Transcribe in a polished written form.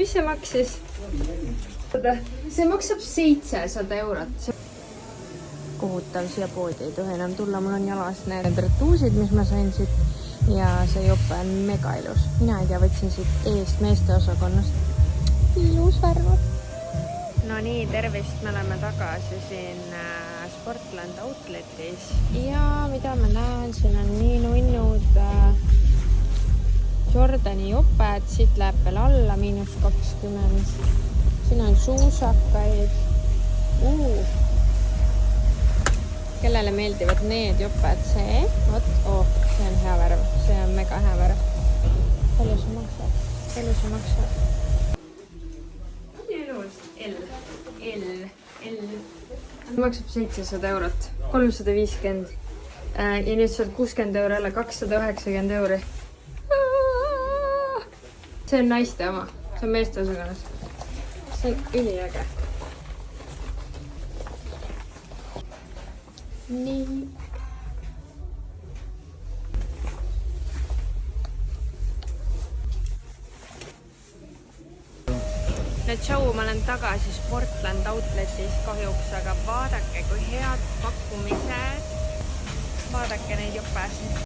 mis see maksis? See maksab 700 eurot. Kohutav, siia poodi ei tohi enam tulla, mul on jalas need retuusid, mis ma sain siit ja see jope on mega ilus. Mina ei tea, võtsin siit eest meeste osakonnast. Ilus värv. No nii, tervist, me oleme tagasi siin Sportland Outletis ja mida ma näen, siin on nii nunnud Jordani joped, siit läheb veel alla -20. Siin on suusakaid. Kellele meeldivad need joped, see, vot, see on hea värv, see on mega hea värv. Palju see maksab? Palju see maksab? Elus, L. Maksab 700 eurot, 350. Ja nüüd saad 60 euro jälle, 290 euri. See on naiste oma, see on meeste osakonnas. See on üliäge. Nii. Nüüd show, ma olen tagasi Sportland Outletis kahjuks, aga vaadake, kui head pakkumised. Vaadake neid jopesid.